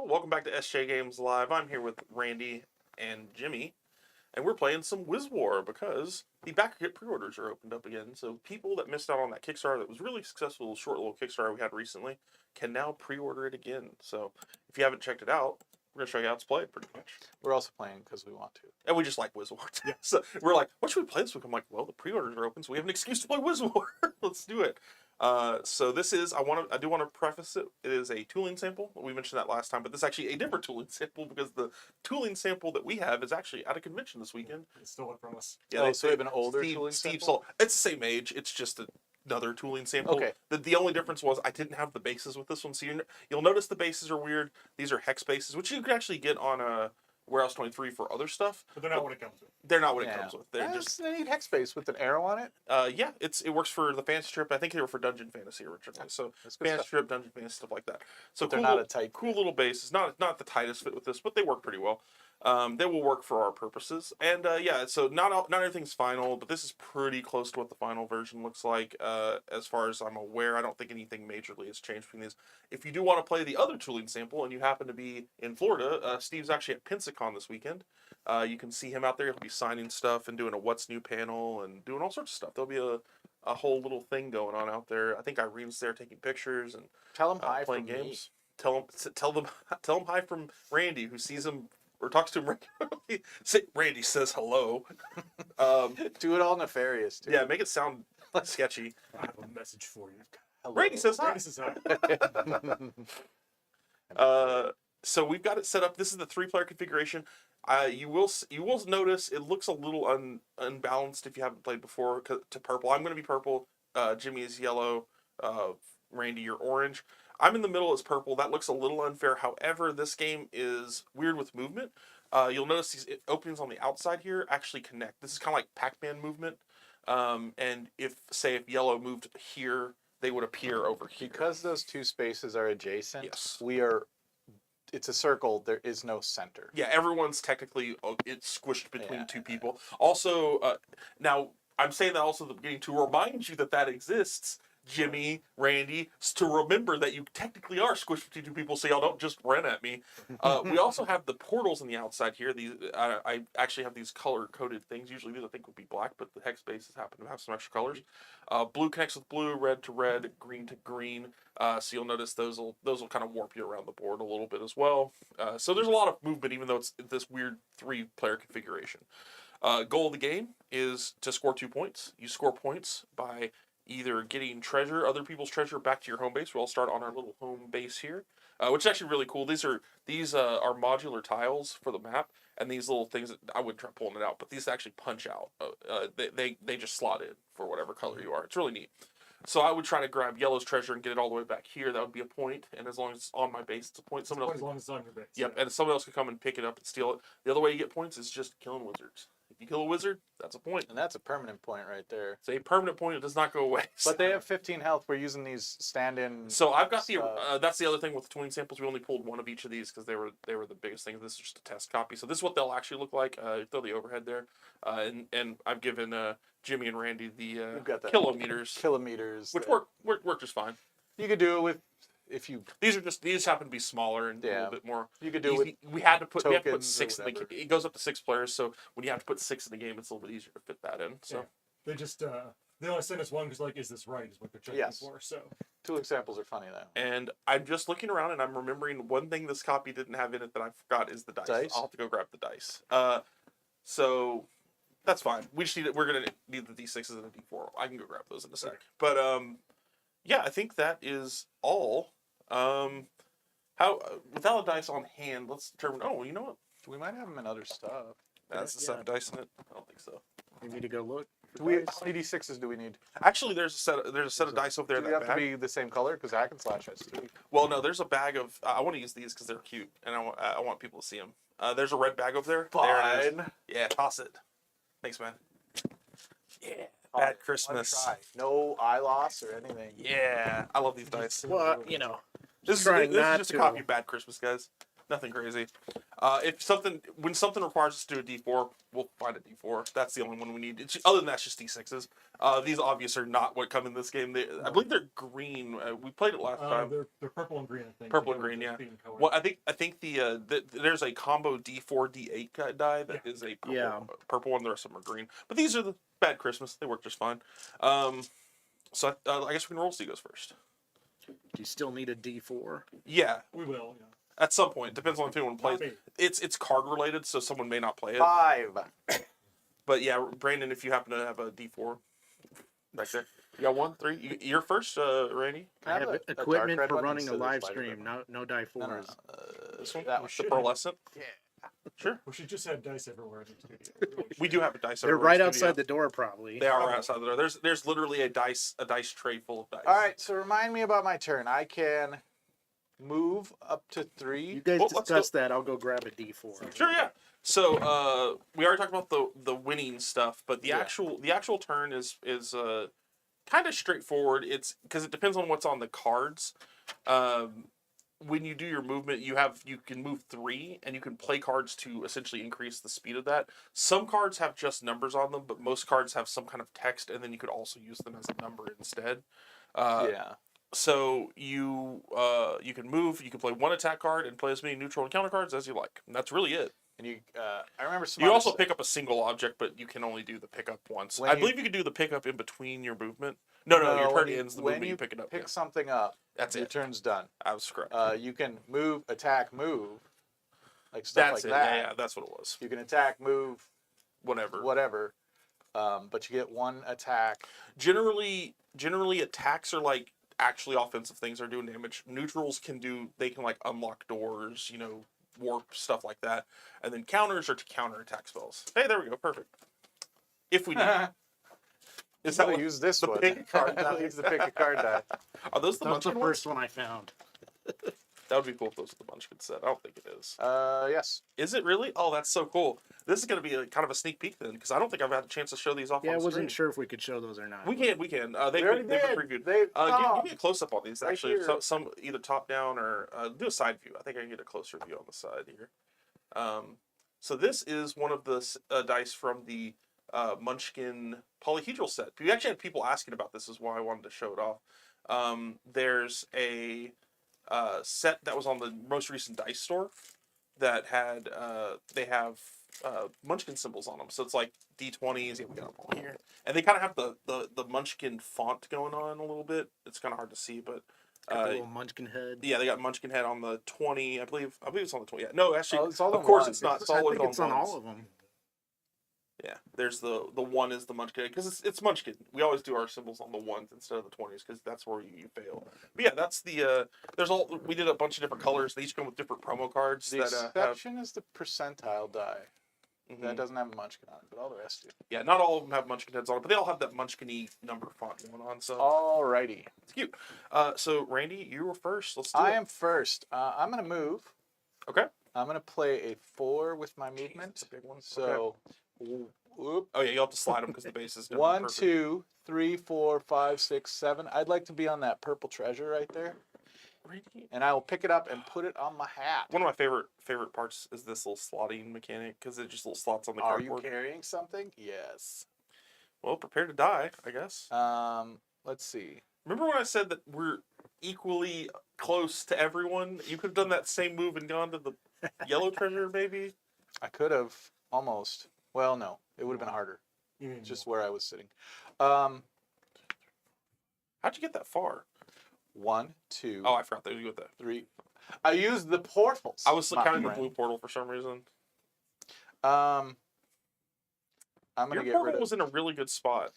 y'all. Welcome back to SJGames Live. I'm here with Randy and Jimmy, and we're playing some Wiz-War because the Backerkit pre-orders are opened up again. So people that missed out on that Kickstarter that was really successful, short little Kickstarter we had recently, can now pre-order it again. So if you haven't checked it out, we're going to show you how to play it pretty much. We're also playing because we want to. And we just like Wiz-War. Yeah. So we're like, what should we play this week? I'm like, well, the pre-orders are open, so we have an excuse to play Wiz-War. Let's do it. So this is, I do want to preface it. It is a tooling sample. We mentioned that last time, but this is actually a different tooling sample because the tooling sample that we have is actually at a convention this weekend. It's stolen from us. Yeah, so we have an older tooling Steve sample? sold. It's the same age. It's just another tooling sample. Okay. The only difference was I didn't have the bases with this one, so you'll notice the bases are weird. These are hex bases, which you can actually get on Warehouse 23 for other stuff. But they're not what it comes with. They're not what it comes with. They're they need hex space with an arrow on it. Yeah, it works for the fantasy strip. I think they were for Dungeon Fantasy originally. So fantasy strip, Dungeon Fantasy, stuff like that. So but they're not a tight. Cool little base. It's not the tightest fit with this, but they work pretty well. They will work for our purposes. And yeah, so not everything's final, but this is pretty close to what the final version looks like. As far as I'm aware, I don't think anything majorly has changed between these. If you do want to play the other tooling sample and you happen to be in Florida, Steve's actually at Pensacon this weekend. You can see him out there. He'll be signing stuff and doing a What's New panel and doing all sorts of stuff. There'll be a whole little thing going on out there. I think Irene's there taking pictures and tell him hi playing from games. Me. Tell them hi from Randy, who sees him or talks to him regularly. Randy says hello. Do it all nefarious, too. Yeah, make it sound sketchy. I have a message for you. Hello. Randy says hi. Randy says hi. So we've got it set up. This is the 3-player configuration. You will notice it looks a little unbalanced if you haven't played before to purple. I'm going to be purple. Jimmy is yellow. Randy, you're orange. I'm in the middle as purple. That looks a little unfair. However, this game is weird with movement. You'll notice these openings on the outside here actually connect. This is kind of like Pac-Man movement. And if yellow moved here, they would appear over here. Because those two spaces are adjacent, Yes. It's a circle, there is no center. Yeah, everyone's technically, it's squished between two people. Also, now, I'm saying that also at the beginning to remind you that exists, Jimmy, Randy, to remember that you technically are squished between two people, so y'all don't just run at me. We also have the portals on the outside here. These I actually have these color-coded things. Usually these I think would be black, but the hex bases happen to have some extra colors. Blue connects with blue, red to red, green to green. So you'll notice those will kind of warp you around the board a little bit as well. So there's a lot of movement, even though it's this weird 3-player configuration. Goal of the game is to score 2 points. You score points by either getting treasure, other people's treasure, back to your home base. We'll all start on our little home base here, which is actually really cool. These are modular tiles for the map, and these little things, I wouldn't try pulling it out, but these actually punch out. They just slot in for whatever color you are. It's really neat. So I would try to grab yellow's treasure and get it all the way back here. That would be a point, and as long as it's on my base, it's a point. Someone else, as long as it's on your base. Yep, and someone else can come and pick it up and steal it. The other way you get points is just killing wizards. If you kill a wizard, that's a point. And that's a permanent point right there. It's a permanent point. It does not go away. But they have 15 health. We're using these stand-in. So I've got that's the other thing with the tooling samples. We only pulled one of each of these because they were the biggest thing. This is just a test copy. So this is what they'll actually look like. Throw the overhead there, and I've given Jimmy and Randy the kilometers, which work just fine. You could do it with These happen to be smaller and a little bit more. You could do it with we had to put 6 in the game. It goes up to 6 players, so when you have to put 6 in the game, it's a little bit easier to fit that in. So they just they only send us one because is this right is what they're checking for. So tool examples are funny though. And I'm just looking around and I'm remembering one thing this copy didn't have in it that I forgot is the dice. I'll have to go grab the dice. So that's fine. We're gonna need the D6s and the D4. I can go grab those in a sec. But yeah, I think that is all. Without a dice on hand, let's determine. Oh, you know what? We might have them in other stuff. That's the 7 dice in it. I don't think so. You need to go look. How many D6s do we need? Actually, there's a set of dice over there. Do they have to be the same color? Because Hack and Slash has 2. Well, no. There's a bag of. I want to use these because they're cute, and I want people to see them. There's a red bag over there. Fine. There it is. Yeah, toss it. Thanks, man. Yeah. Bad Christmas. No eye loss or anything. Yeah, I love these dice. Well, you know, This is just a copy of Bad Christmas, guys. Nothing crazy. When something requires us to do a D4, we'll find a D4. That's the only one we need. Other than that, it's just D6s. These obviously are not what come in this game. I believe they're green. We played it last time. They're purple and green, I think. Purple and green, yeah. Well, I think there's a combo D4 D8 die that is a purple one. The rest of them are green. But these are the bad Christmas. They work just fine. So I guess we can roll. Steve goes first. Do you still need a D4? Yeah, We will. Yeah. at some point. Depends on if anyone plays. It's card related, so someone may not play it. 5. But yeah, Brandon, if you happen to have a D4 back there, you got 1, 3. You're first, Randy. I have a equipment dark red for one running a instead of live spider stream. red No die No, no, fours. This one, that one. the pearlescent. Yeah. Sure. We should just have dice everywhere in the studio. We do have a dice. They're everywhere right in the studio. outside the door, probably. They are right outside the door. There's literally a dice tray full of dice. All right, so remind me about my turn. I can move up to 3. You guys Well, let's discuss that. I'll go grab a D4. Sure, yeah. So we already talked about the winning stuff, but the Yeah. actual turn is kind of straightforward. It's because it depends on what's on the cards. When you do your movement, you can move 3, and you can play cards to essentially increase the speed of that. Some cards have just numbers on them, but most cards have some kind of text, and then you could also use them as a number instead. Yeah. So you can move. You can play 1 attack card and play as many neutral and counter cards as you like. And that's really it. And you, I remember some. You also pick up a single object, but you can only do the pickup once. When I you- believe you can do the pickup in between your movement. No, your turn ends the when movement. You pick it up. Pick Yeah. something up. That's your it. turn's done. I was correct. You can move, attack, move, like stuff That's like it. that. Yeah, that's what it was. You can attack, move, Whatever. but you get 1 attack. Generally attacks are like actually offensive things are doing damage. Neutrals can like unlock doors, warp, stuff like that. And then counters are to counter attack spells. Hey, there we go. Perfect. If we need. Is that I'll what, use this the one. pick card I'll die? use the pick a card die. Are those the That's the Munchkin ones? first one I found. That would be cool if those are the Munchkin set. I don't think it is. Yes. Is it really? Oh, that's so cool. This is going to be kind of a sneak peek then, because I don't think I've had a chance to show these off Yeah, I on wasn't screen. sure if we could show those or not. We can. They've already been did. previewed. They- Give me a close up on these. Right Actually, here. some either top down or do a side view. I think I can get a closer view on the side here. So this is one of the dice from the Munchkin polyhedral set. We actually had people asking about this. Is why I wanted to show it off. There's a set that was on the most recent dice store that had they have Munchkin symbols on them. So it's like D20s. Yeah, we got them all here, and they kind of have the Munchkin font going on a little bit. It's kind of hard to see, but Got the little Munchkin head. yeah, they got Munchkin head on the 20. I believe it's on the 20. Yeah, no, actually, Oh, it's all of on course one. it's not. It's I always think it's on ones. all of them. Yeah, there's the 1 is the Munchkin because it's Munchkin. We always do our symbols on the 1s instead of the 20s because that's where you fail. But yeah, that's the we did a bunch of different colors. They each come with different promo cards The that have. exception is the percentile die. Mhm. That doesn't have a Munchkin on it, but all the rest do. Yeah, not all of them have Munchkin heads on it, but they all have that Munchkin-y number font going on. So Alrighty. it's cute. So Randy, you were first. Let's do I it. am first. I'm going to move. Okay. I'm going to play a 4 with my movement. That's a big one. So, whoop. Oh yeah, you'll have to slide them because the base is. 1, 2, 3, 4, 5, 6, 7. I'd like to be on that purple treasure right there. Randy, And I will pick it up and put it on my hat. one of my favorite parts is this little slotting mechanic because it's just little slots on the Are you cardboard. carrying something? Yes. Well, prepare to die, I guess. Let's see. Remember when I said that we're equally close to everyone? You could have done that same move and gone to the yellow treasure, maybe. I could have almost. Well, no. It would have been harder. You mean Just where I was sitting. How'd you get that far? 1, 2, Oh, I forgot that you with that. 3. I used the portals. I was my counting the friend. blue portal for some reason. I'm gonna Your get portal rid of. was in a really good spot.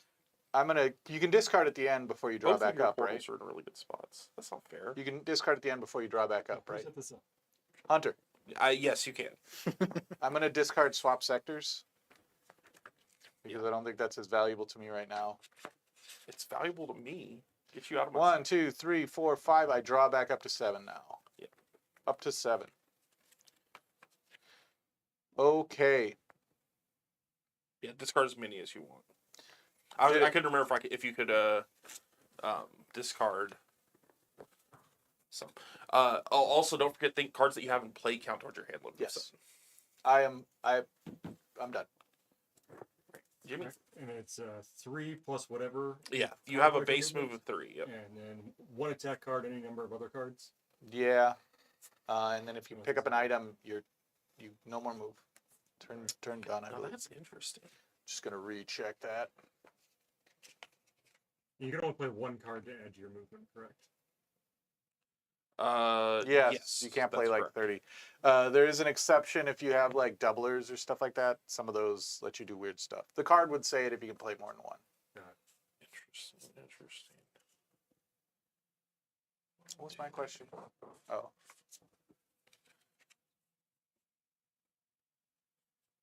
You can discard at the end before you draw Both of back your up, right? portals are in really good spots. That's not fair. You can discard at the end before you draw back up, right? Set this up. Hunter, Yes, you can. I'm gonna discard swap sectors because I don't think that's as valuable to me right now. It's valuable to me. Get you out of my. 1, 2, 3, 4, 5. I draw back up to 7 now. Yeah. Up to 7. Okay. Yeah, discard as many as you want. Did I it. couldn't remember if you could discard So, also don't forget cards that you have in play count towards your hand limit. Yes. So, I'm done. Jimmy. And it's 3 plus whatever. Yeah, you card have a modifier base move movement, of 3. Yep. and then 1 attack card, any number of other cards. Yeah. And then if you pick up an item, you no more move. Turn done. I Now believe. that's interesting. Just gonna recheck that. You can only play 1 card to add to your movement, correct? Yes, you can't play that's like correct. 30. There is an exception if you have like doublers or stuff like that. Some of those let you do weird stuff. The card would say it if you can play more than 1. Interesting. What was my question? Oh,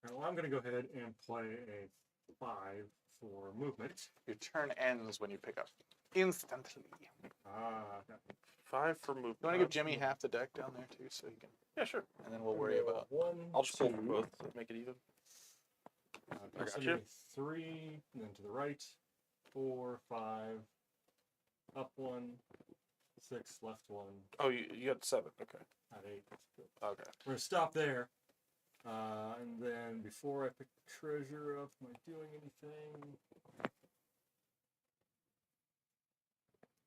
Now I'm going to go ahead and play a 5 for movement. your turn ends when you pick up. Instantly. Okay. 5 for movement. You want to give Jimmy half the deck down there too, so you can, Yeah, sure. and then we'll worry about. 1. I'll just pull 2. from both to make it even. Okay, I got so you. 3, and then to the right, 4, 5, up 1, 6, left 1, Oh, you got 7. Okay. at 8. Okay. We're going to stop there. And then before I pick treasure up, am I doing anything?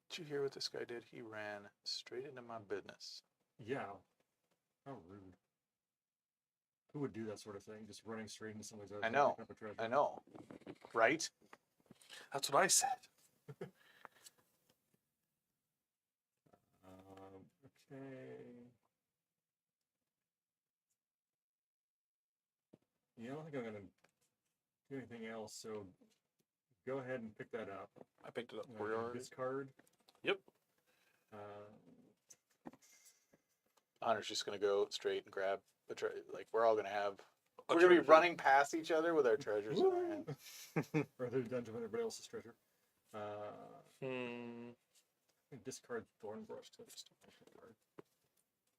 Did you hear what this guy did? He ran straight into my business. Yeah. How rude. Who would do that sort of thing? Just running straight into somebody's other I know. picking up a treasure? I know, right? That's what I said. Okay. Yeah, I don't think I'm gonna do anything else. So go ahead and pick that up. I picked it up for you already. Discard. Yep. Hunter's just gonna go straight and grab the like we're all gonna have. A We're gonna be treasure. running past each other with our treasures in our hand. Or the dungeon of everybody else's treasure. Hmm. Discard Thornbrush to this card.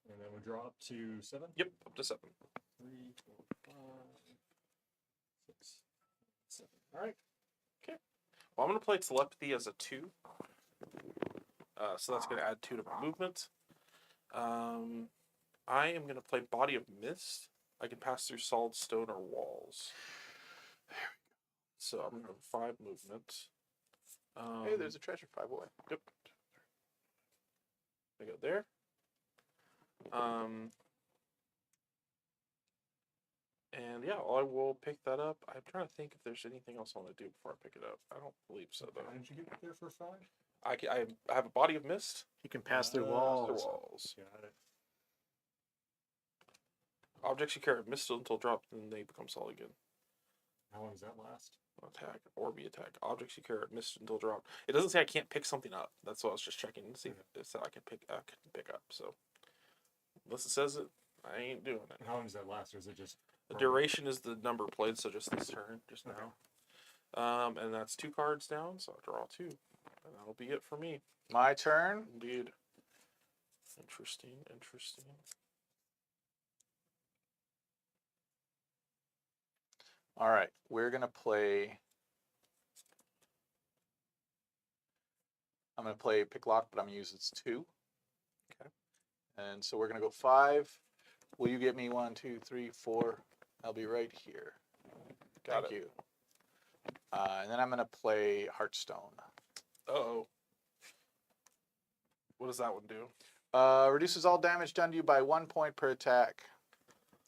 And then we draw up to 7. Yep, up to 7. 3, 4, 5, 6, 7. All right. Well, I'm going to play Telepathy as a 2. So that's going to add 2 to my movement. I am going to play Body of Mist. I can pass through solid stone or walls. So I'm going to have 5 movement. Hey, there's a treasure 5 away. Yep. I go there. And yeah, I will pick that up. I'm trying to think if there's anything else I want to do before I pick it up. I don't believe so, though. How did you get there for 5? I have a Body of Mist. You can pass through The walls. walls. Got it. Objects you carry mist until dropped, and they become solid again. How long does that last? Attack or be attack. Objects you carry mist until dropped. It doesn't say I can't pick something up. That's what I was just checking to see if it said I can pick up. So unless it says it, I ain't doing it. And how long does that last, or is it just The duration is the number played, so just this turn, just now. And that's 2 cards down, so I'll draw 2. And that'll be it for me. My turn. Indeed. Interesting. All right, we're gonna play. I'm gonna play pick lock, but I'm gonna use its 2. Okay. And so we're gonna go 5. Will you get me 1, 2, 3, 4? I'll be right here. Got Thank it. you. And then I'm gonna play Heartstone. Uh-oh. What does that one do? Reduces all damage done to you by 1 point per attack.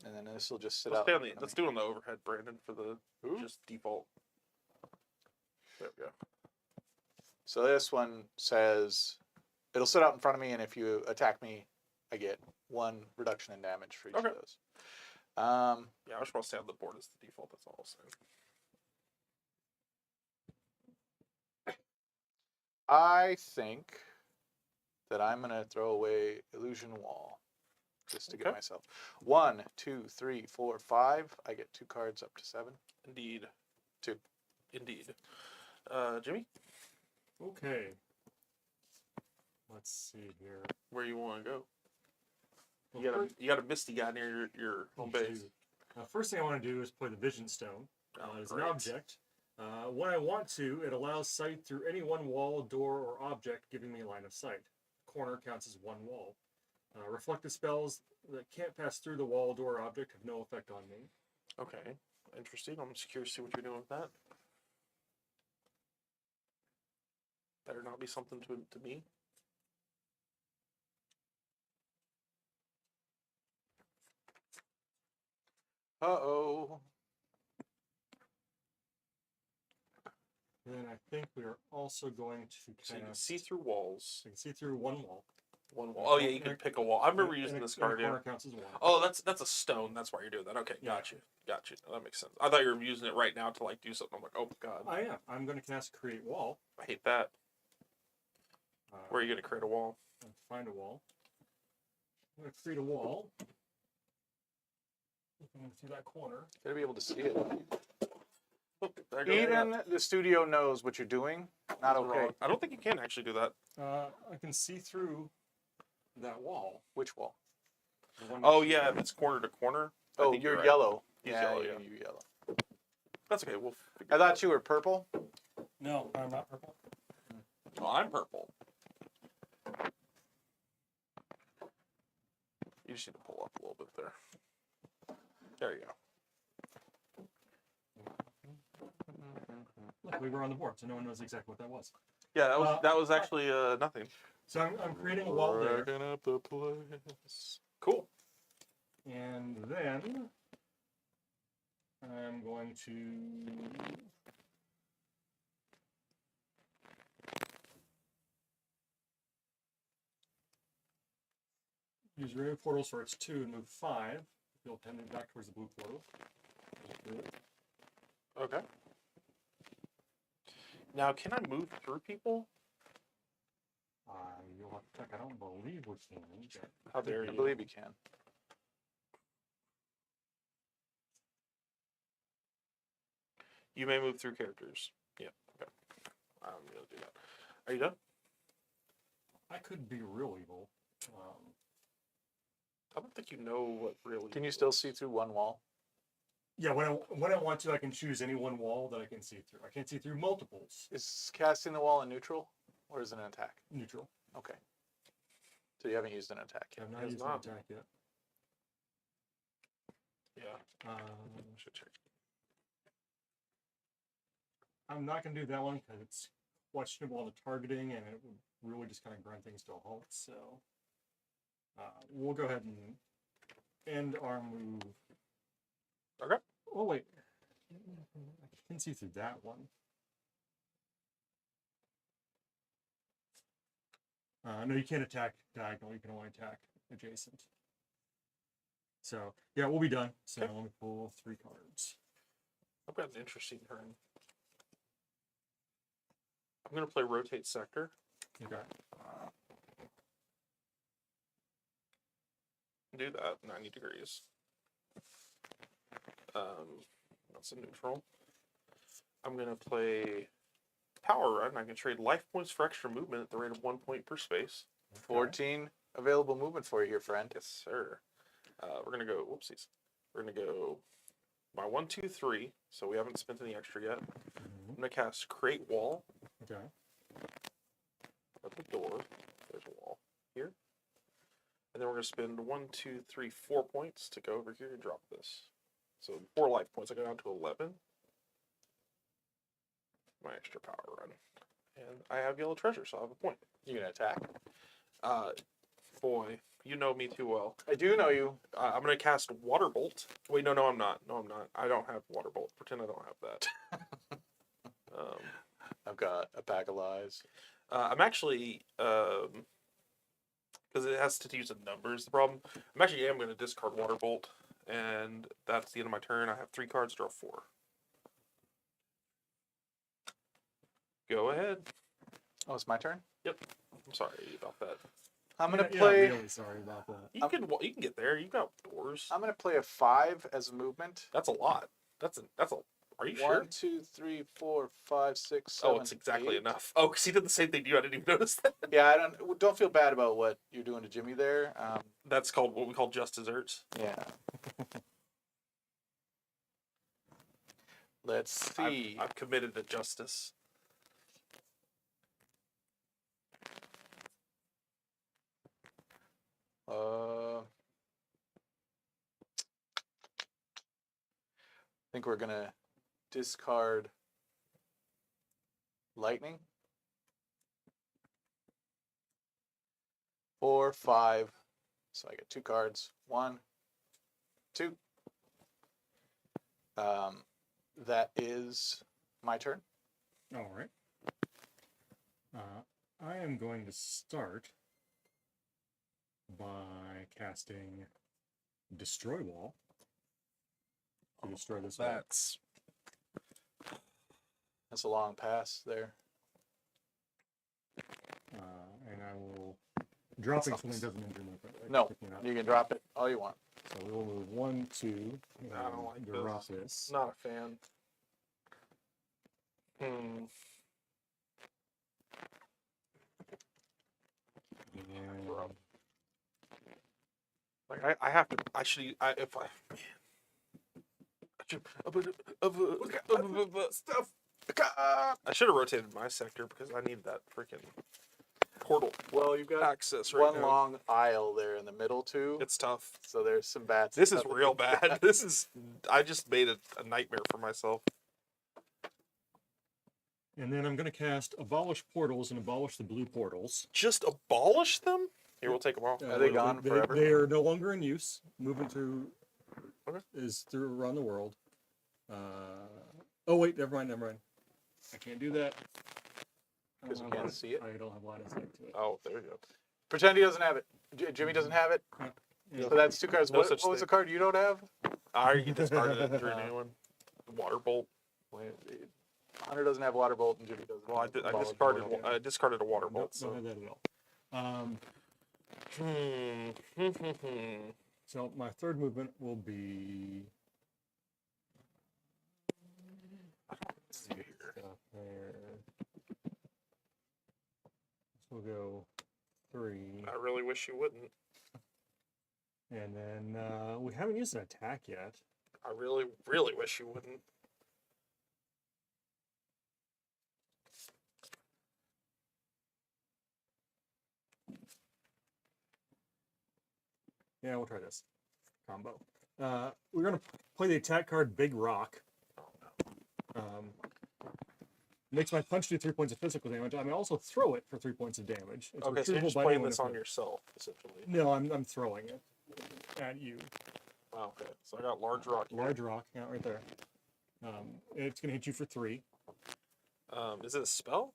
And then this will just sit Let's out. stay on let's do it on the overhead, Brandon, for the just default. There we go. So this one says it'll sit out in front of me, and if you attack me, I get 1 reduction in damage for each of Okay. those. Yeah, I just want to stay on the board as the default. That's all I'll say. I think that I'm gonna throw away Illusion Wall just to get Okay. myself 1, 2, 3, 4, 5. I get 2 cards up to 7. Indeed. 2. Indeed. Jimmy, okay? Let's see here. where you want to go? Well, You got a Misty guy near your home base. First thing I want to do is play the Vision Stone. As an object. When I want to, it allows sight through any one wall, door, or object, giving me line of sight. corner counts as one wall. Reflective spells that can't pass through the wall, door, or object have no effect on me. Okay, interesting. I'm just curious to see what you're doing with that. Better not be something to me. Uh-oh. Then I think we are also going to So you can cast. see through walls. You can see through one wall. One wall. Oh yeah, you can pick a wall. I remember using this card. Corner Yeah. counts as one. Oh, that's a stone. That's why you're doing that. Okay, Yeah. got you. That makes sense. I thought you were using it right now to like do something. I'm like, oh god, I am. I'm going to cast create wall. I hate that. Uh, Where are you gonna create a wall? Find a wall. I'm going to create a wall. Looking through that corner. Gotta be able to see it. Look, there goes Even the studio knows what you're doing. Not okay. wrong. I don't think you can actually do that. I can see through that wall. Which wall? The one Oh next to yeah, the- if it's corner to corner. I Oh, think you're right. yellow. He's yeah, yellow, you're, yeah. you're yellow. That's okay. We'll. Figure I thought you were purple. No, I'm not purple. Oh, I'm purple. You just need to pull up a little bit there. There you go. Look, we were on the board, so no one knows exactly what that was. Yeah, that was actually nothing. So I'm creating a wall there. Racking up the place. Cool. And then I'm going to use remove portals for its 2 and move 5. You'll tend to back towards the blue portal. Okay. Now, can I move through people? You'll have to check. I don't believe we can. How dare I you? believe you can. You may move through characters. Yeah. Okay. I'm gonna do that. Are you done? I could be real evil. I don't think you know what really. Can you still see through one wall? Yeah, when I want to, I can choose any one wall that I can see through. I can't see through multiples. Is casting the wall a neutral, or is it an attack? Neutral. Okay. So you haven't used an attack yet. I've not Has used not. an attack yet. Yeah. Should check. I'm not going to do that one because it's questionable on the targeting and it would really just kind of grind things to a halt. So we'll go ahead and end our move. Okay. Oh, wait. I can see through that one. No, you can't attack diagonal. You can only attack adjacent. So, yeah, we'll be done. So Okay. let me pull 3 cards. I've got an interesting turn. I'm gonna play rotate sector. Okay. Do that 90 degrees. That's a neutral. I'm gonna play power run. I can trade life points for extra movement at the rate of 1 point per space. 14 available movement for you here, friend. Yes, sir. We're gonna go. Whoopsies. We're gonna go by 1, 2, 3. So we haven't spent any extra yet. I'm gonna cast create wall Okay. at the door. There's a wall here. And then we're gonna spend 1, 2, 3, 4 points to go over here and drop this. So 4 life points. I go down to 11. My extra power run. And I have yellow treasure, so I have a point. You can attack. Boy, you know me too well. I do know you. I'm gonna cast Water Bolt. Wait, no, I'm not. No, I'm not. I don't have Water Bolt. Pretend I don't have that. I've got a pack of lies. I'm actually, because it has to use the numbers. The problem. I'm actually gonna discard Water Bolt, and that's the end of my turn. I have 3 cards, draw 4. Go ahead. Oh, it's my turn? Yep. I'm sorry about that. I'm going to Yeah, play really sorry about that. You can get there. You got doors. I'm going to play a 5 as a movement. That's a lot. That's a. Are you 1, sure? 2, 3, 4, 5, 6, 7. Oh, it's exactly 8. enough. Oh, because he did the same thing to you. I didn't even notice that. Yeah, I don't feel bad about what you're doing to Jimmy there. That's called what we call just desserts. Yeah. Let's see. I've committed to justice. I think we're gonna discard lightning. 4, 5. So I get 2 cards. 1, 2. That is my turn. All right. I am going to start by casting Destroy Wall to destroy this wall. That's a long pass there. And I will dropping something doesn't injure me. But No, picking it up. you can drop it all you want. So we will move 1, 2. And I don't like drop this. this. Not a fan. And Like I have to. I should. If I. Stuff. I should have rotated my sector because I need that freaking portal Well, you've got access right one now. long aisle there in the middle too. It's tough. So there's some bats. This is real bad. This is. I just made a nightmare for myself. And then I'm going to cast Abolish Portals and abolish the blue portals. Just abolish them. Here, we'll take them off. Are they gone forever? They are no longer in use. Movement through Okay. is through around the world. Oh wait, never mind. I can't do that. I 'Cause don't you have can't see it? I don't have line of sight to it. Oh, there you go. Pretend he doesn't have it. Jimmy doesn't have it. Yeah. So that's 2 cards. No What such was the thing. card you don't have? I already discarded it for a new one. Water bolt. Hunter doesn't have water bolt and Jimmy doesn't. Well, have I Ball of discarded. Bolt. I discarded a water Nope, bolt. don't So. have that at all. Hmm. So my third movement will be Let's see here. stuff there. This will go 3, I really wish you wouldn't. and then we haven't used an attack yet. I really, really wish you wouldn't. Yeah, we'll try this combo. We're gonna play the attack card Big Rock. Makes my punch do 3 points of physical damage. I may also throw it for 3 points of damage. It's Okay, so you're retrievable just by playing anyone this if on it- yourself, essentially. No, I'm throwing it at you. Oh, okay, so I got large rock. Here. Large rock, yeah, right there. It's gonna hit you for 3. Is it a spell?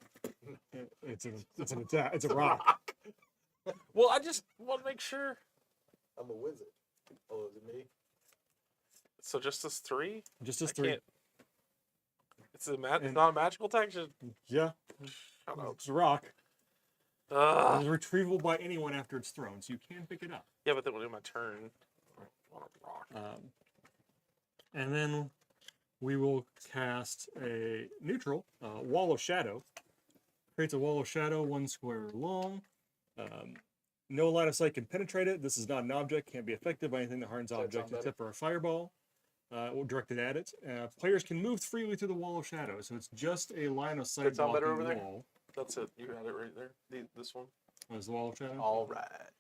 It's an attack. It's a rock. Well, I just want to make sure. I'm a wizard. Oh, is it me? So just this 3? Just as I 3. can't- It's it's And- not a magical attack. Just Yeah, shut up. it's a rock. It's Ugh. retrievable by anyone after it's thrown, so you can pick it up. Yeah, but then when it's my turn, I want a rock. And then we will cast a neutral Wall of Shadow. Creates a Wall of Shadow 1 square long. No line of sight can penetrate it. This is not an object. Can't be affected by anything that harms Does that object sound better? except for a fireball. Directed at it. Players can move freely through the Wall of Shadow, so it's just a line of sight That sound better blocking over there? wall. That's it. You got it right there. This one. As the Wall of Shadow. All right.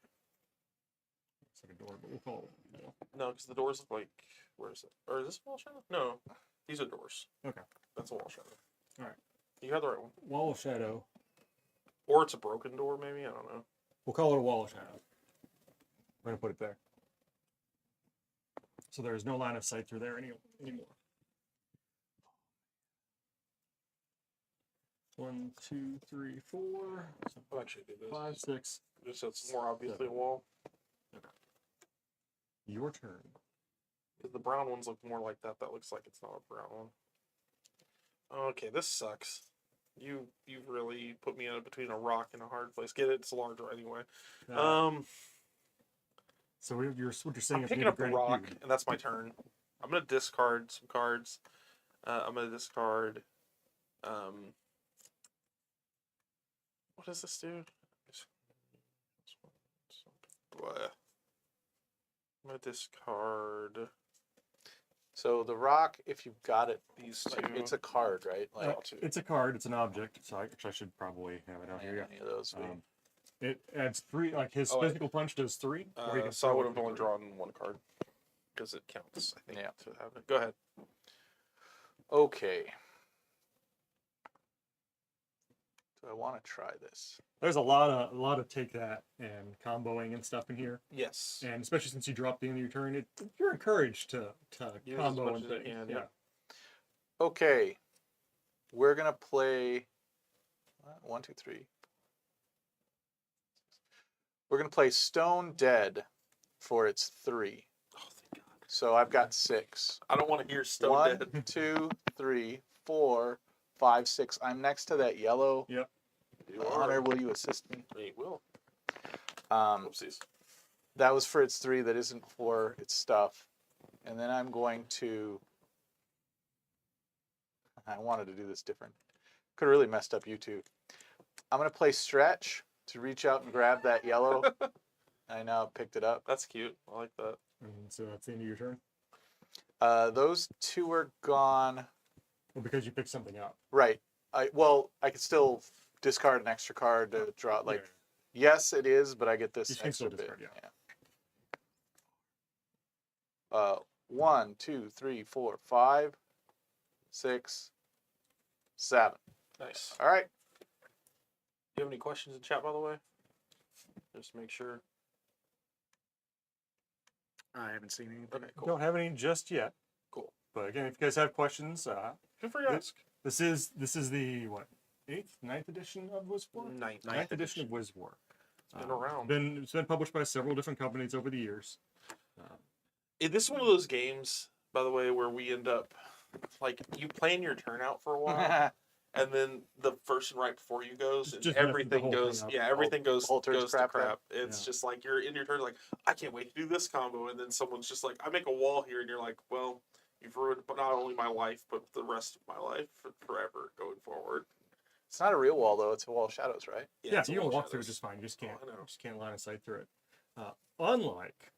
It's like a door, but we'll call it. wall. No, because the doors look like. Where is it? Or is this a wall shadow? No, these are doors. Okay. That's a wall shadow. All right. You had the right one. Wall of Shadow. Or it's a broken door, maybe. I don't know. We'll call it a Wall of Shadow. We're gonna put it there. So there is no line of sight through there anymore. 1, 2, 3, 4, I'll actually do this. 5, 6. Just so it's more obviously a wall. Your turn. Because the brown ones look more like that. That looks like it's not a brown one. Okay, this sucks. You've really put me in between a rock and a hard place. Get it? It's larger anyway. So what you're saying I'm is picking maybe up the granite rock, cube. and that's my turn. I'm gonna discard some cards. I'm gonna discard. What does this do? Blah. I'm gonna discard So the rock, if you've got it, these like, two. it's a card, right? Like, It's a card. It's an object. So I should probably have it out here. any of those. Yeah. It adds 3. Like his Oh, wait. physical punch does 3. or he can So I throw would it have for only 3. drawn one card because it counts. I think. Yeah. To have it. Go ahead. Okay. Do I want to try this? There's a lot of take that and comboing and stuff in here, Yes. and especially since you drop the end of your turn, you're encouraged to Use as combo much and as you things. can, Yeah. yeah. Okay. We're gonna play 1, 2, 3. We're gonna play Stone Dead for its 3. Oh, thank God. So I've got 6. I don't want to hear Stone 1, Dead. 2, 3, 4, 5, 6. I'm next to that yellow. Yep. You Hunter, are. will you assist me? You will. Oopsies. That was for its 3. That isn't for its stuff. And then I'm going to. I wanted to do this different. Could have really messed up you two. I'm going to play Stretch to reach out and grab that yellow. I now picked it up. That's cute. I like that. And so that's the end of your turn. Those 2 are gone. Well, because you picked something up. Right. I could still discard an extra card to draw. Like, Yeah. yes, it is, but I get this You can extra still bit. discard, yeah. 1, 2, 3, 4, 5, 6, 7. Nice. All right. Do you have any questions in chat, by the way? Just make sure. I haven't seen anything. Okay, cool. Don't have any just yet. Cool. But again, if you guys have questions, Feel free to ask. this is the what 9th edition of Wiz-War? Ninth edition of Wiz-War. It's been around. It's been published by several different companies over the years. This is one of those games, by the way, where we end up like you plan your turn out for a while, and then the person right before you goes, and Just messes the everything whole goes. thing up. Yeah, everything goes whole turn's goes to crapped crap. up. It's Yeah. just like you're in your turn, like I can't wait to do this combo, and then someone's just like, I make a wall here, and you're like, well, you've ruined not only my life, but the rest of my life forever going forward. It's not a real wall, though. It's a wall of shadows, right? Yeah, it's a you can wall walk through it shadows. just fine. You just can't. I know. Just can't line of sight through it. Unlike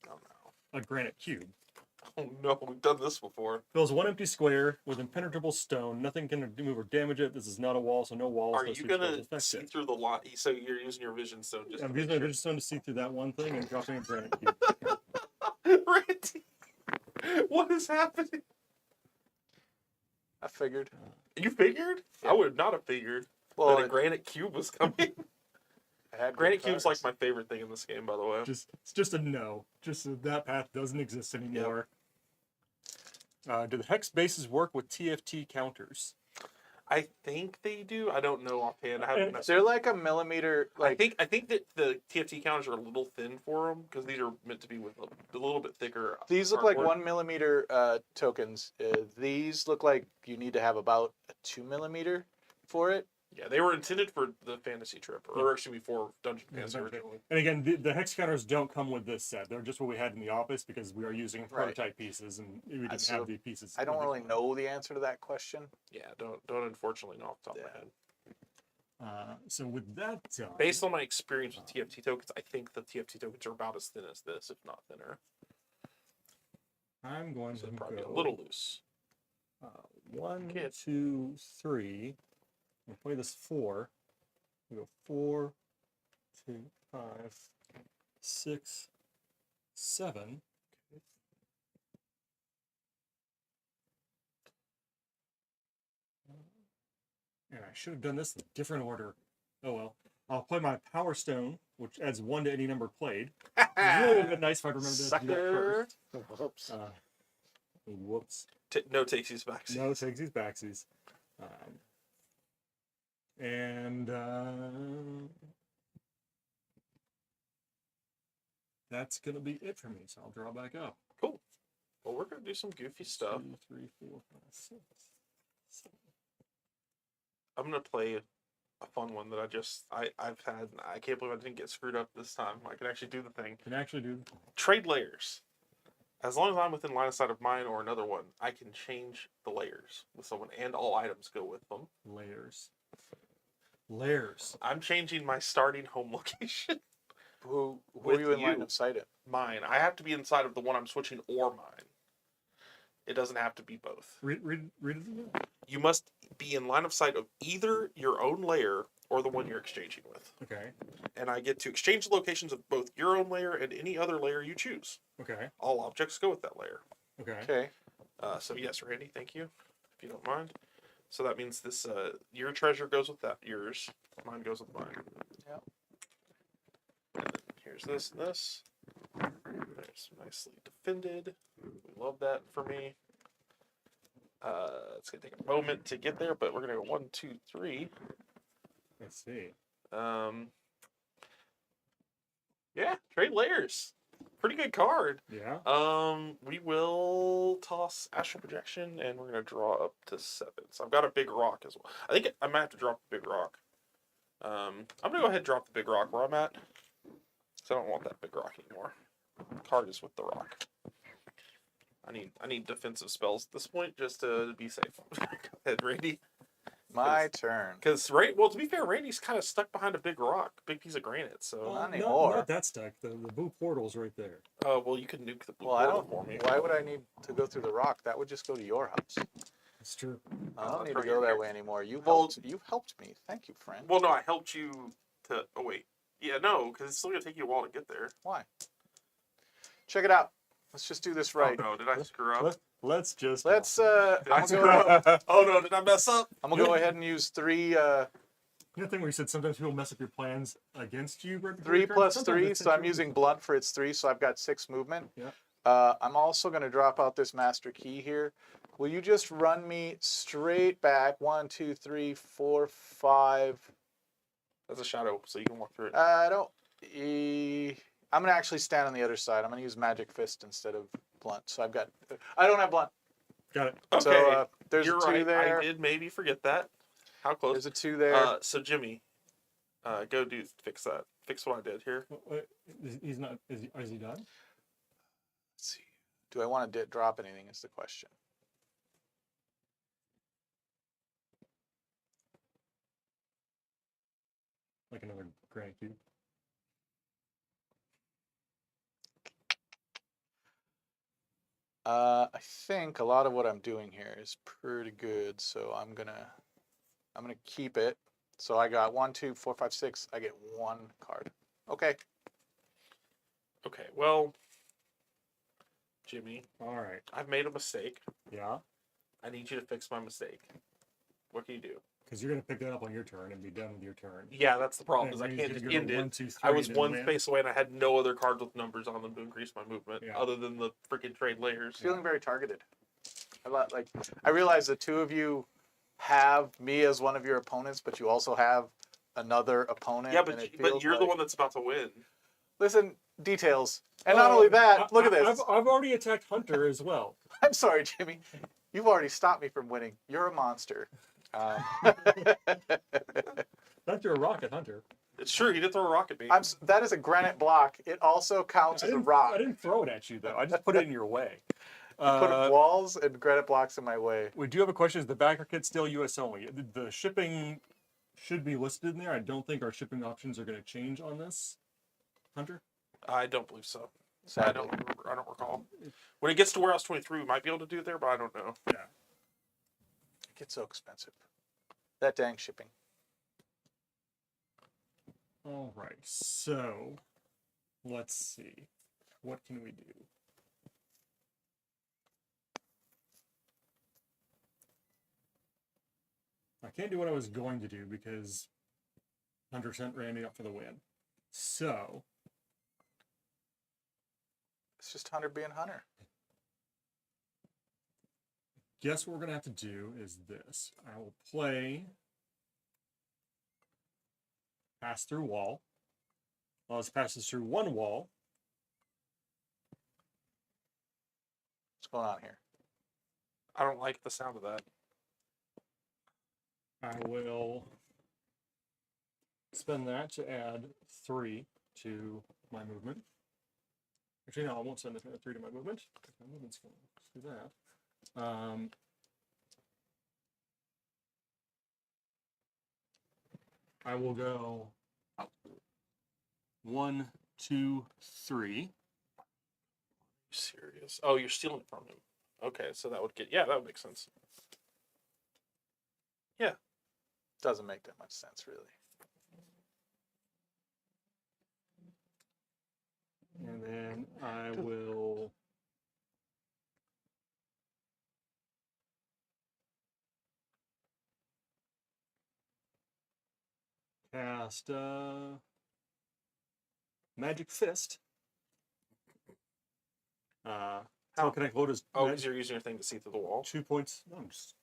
Oh no. a granite cube, Oh no, we've done this before. fills one empty square with impenetrable stone. Nothing can move or damage it. This is not a wall, so no walls. Are no you sweep gonna spells affect see it. through the lot? So you're using your vision stone just. I'm to using make my vision stone to see through that one thing and dropping a granite cube. sure. Randy, what is happening? I figured. You figured? Yeah. I would not have figured Well, that a granite cube was coming. I had Granite good cube's like cards. my favorite thing in this game, by the way. It's just a no. Just that path doesn't exist anymore. Do the hex bases work with TFT counters? I think they do. I don't know offhand. I haven't. messed They're like a millimeter. Like I think that the TFT counters are a little thin for them because these are meant to be with a little bit thicker. these look like cardboard. 1 millimeter tokens. These look like you need to have about a 2 millimeter for it. Yeah, they were intended for the fantasy trip, or actually for Dungeon Fantasy Yeah, originally. And again, the hex counters don't come with this set. They're just what we had in the office because we are using prototype pieces and we didn't So have the pieces. I don't with really it. know the answer to that question. Yeah, don't unfortunately know off the top of my Yeah. head. So with that done, Based on my experience with TFT tokens, I think the TFT tokens are about as thin as this, if not thinner. I'm going So to probably go a little loose. 1, Kid. 2, 3. I'll play this 4. We go 4, 2, 5, 6, 7. And I should have done this in a different order. Oh well. I'll play my Power Stone, which adds 1 to any number played. It really would have been nice if I'd remembered to do that Sucker. first. Whoops. Whoops. No takesies back. No takesies backsies. That's going to be it for me, so I'll draw back up. Cool. Well, we're gonna do some goofy stuff. 2, 3, 4, 5, 6, 7. I'm gonna play a fun one that I've had. I can't believe I didn't get screwed up this time. I can actually do the thing. Can actually do Trade layers. As long as I'm within line of sight of mine or another one, I can change the layers with someone, and all items go with them. layers. Layers. I'm changing my starting home location. Who are With you in line you. of sight in? Mine. I have to be inside of the one I'm switching or mine. It doesn't have to be both. Read it again. You must be in line of sight of either your own layer or the one you're exchanging with. Okay. And I get to exchange the locations of both your own layer and any other layer you choose. Okay. All objects go with that layer. Okay. Okay. So yes, Randy, thank you, if you don't mind. So that means this your treasure goes with that yours, mine goes with mine. Yep. And then here's this and this. There's nicely defended. We love that for me. It's gonna take a moment to get there, but we're gonna go 1, 2, 3. Let's see. Yeah, trade layers. Pretty good card. Yeah. We will toss Astral Projection, and we're gonna draw up to 7. So I've got a big rock as well. I think I might have to drop the big rock. I'm gonna go ahead and drop the big rock where I'm at. So I don't want that big rock anymore. Card is with the rock. I need defensive spells at this point just to be safe. Go ahead, Randy. My turn. Because to be fair, Randy's kind of stuck behind a big rock, big piece of granite. So, Not anymore. Not that stuck. The blue portal's right there. well, you can nuke the blue Well, I portal don't. for me. Why would I need to go through the rock? That would just go to your house. That's true. I don't that's need to right, go you're that here. way anymore. You've Well- helped me. Thank you, friend. Well, no, I helped you to. Oh wait, yeah, no, because it's still gonna take you a while to get there. Why? Check it out. Let's just do this right. Oh no, did I screw up? Let's just. Let's. Did I I'm screw gonna up? Oh no, did I mess up? go ahead and use 3. You know the thing where you said sometimes people mess up your plans against you right before 3 your turn? plus Sometimes 3. it's So I'm actually- using blunt for its 3. So I've got 6 movement. Yeah. I'm also going to drop out this master key here. Will you just run me straight back? 1, 2, 3, 4, 5. That's a shadow, so you can walk through it. I don't. I'm going to actually stand on the other side. I'm going to use magic fist instead of blunt. So I've got. I don't have blunt. Got it. Okay, So there's you're a 2 right. there. I did maybe forget that. How close? There's a 2 there. So Jimmy, go fix that. Fix what I did here. Wait, he's not. Is he done? Let's see. Do I want to drop anything? Is the question. Like another granite cube. I think a lot of what I'm doing here is pretty good, so I'm gonna keep it. So I got 1, 2, 4, 5, 6. I get 1 card. Okay. Okay, well, Jimmy, All right. I've made a mistake. Yeah. I need you to fix my mistake. What can you do? Because you're gonna pick that up on your turn and be done with your turn. Yeah, that's the problem. And Is I Randy's can't gonna just go end to it. 1, 2, 3, I was then one land. space away, and I had no other cards with numbers on them to increase my movement, Yeah. other than the freaking trade layers. Feeling very targeted. I realize the 2 of you have me as one of your opponents, but you also have another opponent. Yeah, and but it but feels you're the like- one that's about to win. Listen, details. And not only that, look at this. I've already attacked Hunter as well. I'm sorry, Jimmy. You've already stopped me from winning. You're a monster. Not your rocket, Hunter. It's true. He did throw a rock at me. That is a granite block. It also counts as a rock. I didn't throw it at you though. I just put it in your way. Put walls and granite blocks in my way. We do have a question. Is the Backerkit still US only? The shipping should be listed in there. I don't think our shipping options are going to change on this, Hunter. I don't believe so. I Sadly. don't remember. I don't recall. When it gets to Warehouse 23, we might be able to do it there, but I don't know. Yeah. It gets so expensive. That dang shipping. All right. So let's see. What can we do? I can't do what I was going to do because Hunter sent Randy up for the win. So It's just Hunter being Hunter. guess what we're gonna have to do is this. I will play pass through wall. Well, this passes through one wall. What's going on here? I don't like the sound of that. I will spend that to add 3 to my movement. Actually, no, I won't send 3 to my movement. My movement's going to do that. I will go 1, 2, 3. You serious? Oh, you're stealing from him. Okay, so that would that would make sense. Doesn't make that much sense, really. And then I will cast Magic Fist. How? Telekinetic load is Oh, because you're using your thing to see through the wall. 2 points. No, I'm just.